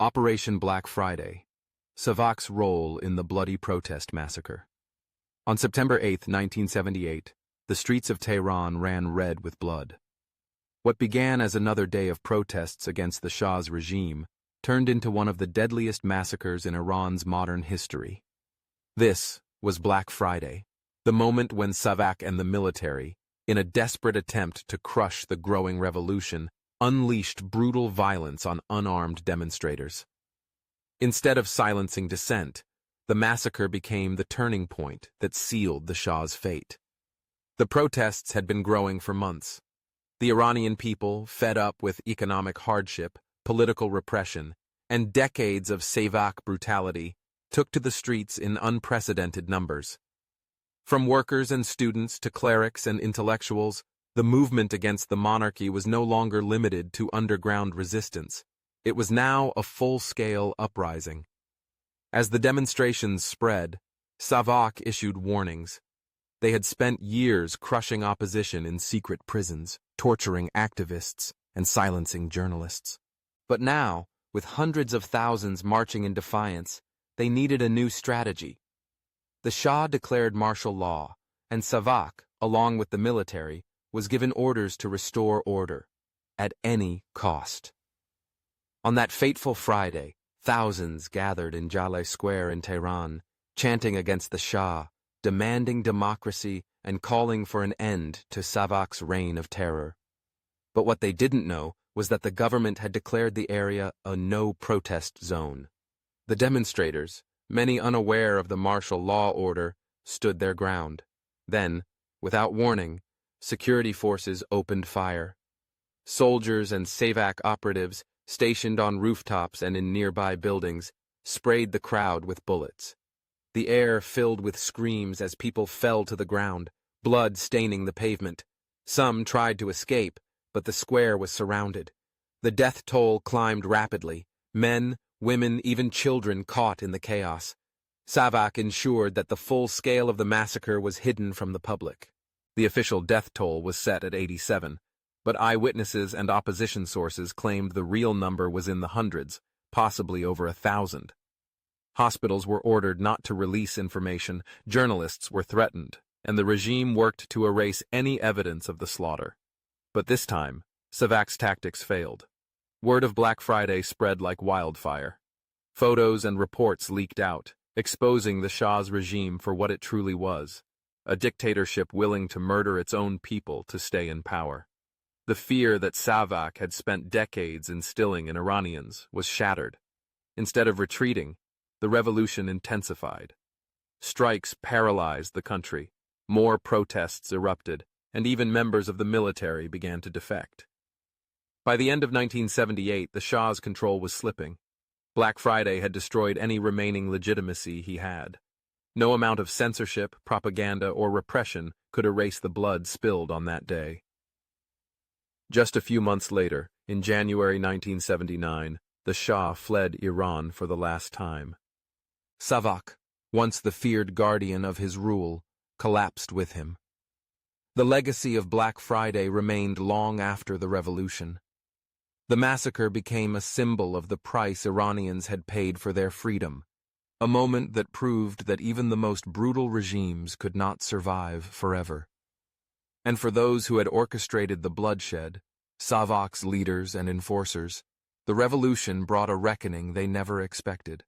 Operation Black Friday, SAVAK's role in the bloody protest massacre. On September 8, 1978, the streets of Tehran ran red with blood. What began as another day of protests against the Shah's regime turned into one of the deadliest massacres in Iran's modern history. This was Black Friday, the moment when SAVAK and the military, in a desperate attempt to crush the growing revolution, unleashed brutal violence on unarmed demonstrators. Instead of silencing dissent, the massacre became the turning point that sealed the Shah's fate. The protests had been growing for months. The Iranian people, fed up with economic hardship, political repression, and decades of SAVAK brutality, took to the streets in unprecedented numbers. From workers and students to clerics and intellectuals, the movement against the monarchy was no longer limited to underground resistance. It was now a full-scale uprising. As the demonstrations spread, SAVAK issued warnings. They had spent years crushing opposition in secret prisons, torturing activists, and silencing journalists. But now, with hundreds of thousands marching in defiance, they needed a new strategy. The Shah declared martial law, and SAVAK, along with the military, was given orders to restore order, at any cost. On that fateful Friday, thousands gathered in Jaleh Square in Tehran, chanting against the Shah, demanding democracy and calling for an end to SAVAK's reign of terror. But what they didn't know was that the government had declared the area a no-protest zone. The demonstrators, many unaware of the martial law order, stood their ground. Then, without warning, security forces opened fire. Soldiers and SAVAK operatives, stationed on rooftops and in nearby buildings, sprayed the crowd with bullets. The air filled with screams as people fell to the ground, blood staining the pavement. Some tried to escape, but the square was surrounded. The death toll climbed rapidly, men, women, even children caught in the chaos. SAVAK ensured that the full scale of the massacre was hidden from the public. The official death toll was set at 87, but eyewitnesses and opposition sources claimed the real number was in the hundreds, possibly over 1,000. Hospitals were ordered not to release information, journalists were threatened, and the regime worked to erase any evidence of the slaughter. But this time, SAVAK's tactics failed. Word of Black Friday spread like wildfire. Photos and reports leaked out, exposing the Shah's regime for what it truly was. A dictatorship willing to murder its own people to stay in power. The fear that SAVAK had spent decades instilling in Iranians was shattered. Instead of retreating, the revolution intensified. Strikes paralyzed the country, more protests erupted, and even members of the military began to defect. By the end of 1978, the Shah's control was slipping. Black Friday had destroyed any remaining legitimacy he had. No amount of censorship, propaganda, or repression could erase the blood spilled on that day. Just a few months later, in January 1979, the Shah fled Iran for the last time. SAVAK, once the feared guardian of his rule, collapsed with him. The legacy of Black Friday remained long after the revolution. The massacre became a symbol of the price Iranians had paid for their freedom, a moment that proved that even the most brutal regimes could not survive forever. And for those who had orchestrated the bloodshed, SAVAK's leaders and enforcers, the revolution brought a reckoning they never expected.